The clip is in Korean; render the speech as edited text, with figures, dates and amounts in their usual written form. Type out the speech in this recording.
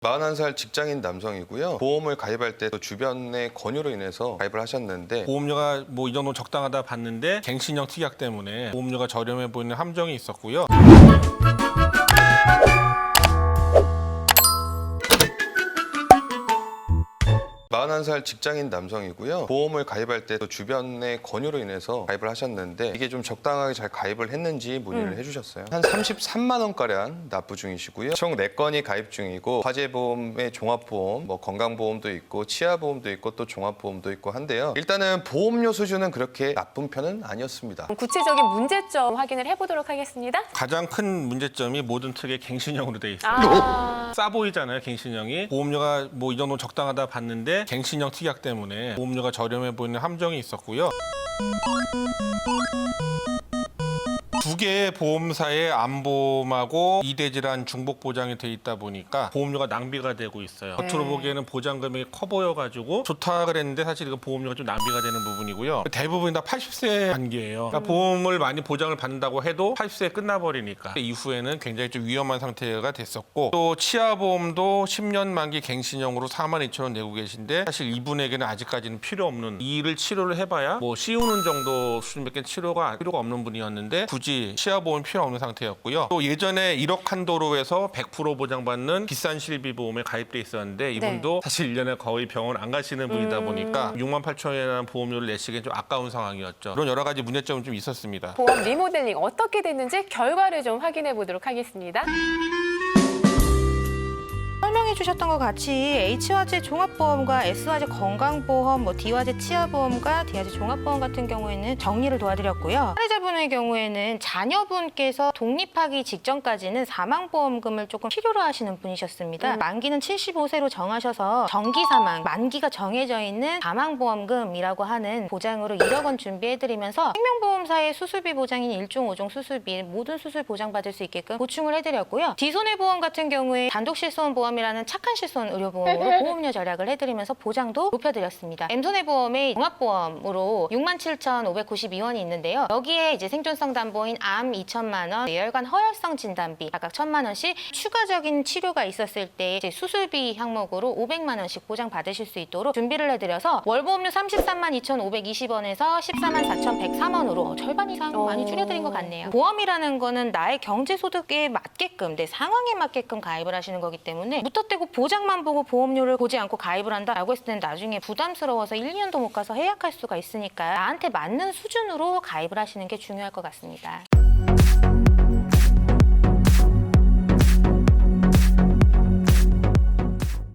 41살 직장인 남성이고요. 보험을 가입할 때 주변의 권유로 인해서 가입을 하셨는데 보험료가 뭐 이 정도 적당하다 봤는데 갱신형 특약 때문에 보험료가 저렴해 보이는 함정이 있었고요. 41살 직장인 남성이고요. 보험을 가입할 때 주변의 권유로 인해서 가입을 하셨는데 이게 좀 적당하게 잘 가입을 했는지 문의를 해주셨어요. 한 33만 원가량 납부 중이시고요. 총 4건이 가입 중이고 화재보험의 종합보험, 뭐 건강보험도 있고 치아보험도 있고 또 종합보험도 있고 한데요. 일단은 보험료 수준은 그렇게 나쁜 편은 아니었습니다. 구체적인 문제점 확인을 해보도록 하겠습니다. 가장 큰 문제점이 모든 특에 갱신형으로 돼 있어요. 싸 보이잖아요, 갱신형이. 보험료가 뭐 이 정도 적당하다 봤는데 갱신형 특약 때문에 보험료가 저렴해 보이는 함정이 있었고요. 두 개의 보험사의 암보험하고 이대질환 중복 보장이 돼 있다 보니까 보험료가 낭비가 되고 있어요. 겉으로 보기에는 보장 금액이 커 보여가지고 좋다 그랬는데 사실 이거 보험료가 좀 낭비가 되는 부분이고요. 대부분 다 80세 만기예요. 그러니까 보험을 많이 보장을 받는다고 해도 80세에 끝나버리니까 이후에는 굉장히 좀 위험한 상태가 됐었고, 또 치아보험도 10년 만기 갱신형으로 42,000원 내고 계신데 사실 이분에게는 아직까지는 필요 없는, 이를 치료를 해봐야 뭐 씌우는 정도 수준밖에 필요가 없는 분이었는데 굳이 치아보험이 필요 없는 상태였고요. 또 예전에 1억 한도로에서 100% 보장받는 비싼 실비보험에 가입돼 있었는데 이분도 사실 1년에 거의 병원 안 가시는 분이다 보니까 68,000원이라는 보험료를 내시기엔 좀 아까운 상황이었죠. 그런 여러 가지 문제점은 좀 있었습니다. 보험 리모델링 어떻게 됐는지 결과를 좀 확인해 보도록 하겠습니다. 설명해 주셨던 것 같이 H화재 종합보험과 S화재 건강보험, D화재 치아보험과 D화재 종합보험 같은 경우에는 정리를 도와드렸고요. 사례자분의 경우에는 자녀분께서 독립하기 직전까지는 사망보험금을 조금 필요로 하시는 분이셨습니다. 만기는 75세로 정하셔서 정기사망, 만기가 정해져 있는 사망보험금이라고 하는 보장으로 1억 원 준비해드리면서 생명보험사의 수술비 보장인 1종, 5종 수술비 모든 수술 보장받을 수 있게끔 보충을 해드렸고요. D손해보험 같은 경우에 단독실손보험이라는 착한 실손 의료보험으로 보험료 절약을 해드리면서 보장도 높여드렸습니다. M손해보험의 종합보험으로 67,592원이 있는데요. 여기에 이제 생존성 담보인 암 2천만 원, 뇌혈관 허혈성 진단비 각각 1,000만 원씩, 추가적인 치료가 있었을 때 이제 수술비 항목으로 500만 원씩 보장받으실 수 있도록 준비를 해드려서 월보험료 33만 2,520원에서 14만 4,103원으로 절반 이상 많이 줄여드린 것 같네요. 보험이라는 거는 나의 경제소득에 맞게끔, 내 상황에 맞게끔 가입을 하시는 거기 때문에 무턱대고 보장만 보고 보험료를 보지 않고 가입을 한다라고 했을 때는 나중에 부담스러워서 1, 2년도 못 가서 해약할 수가 있으니까 나한테 맞는 수준으로 가입을 하시는 게 중요할 것 같습니다.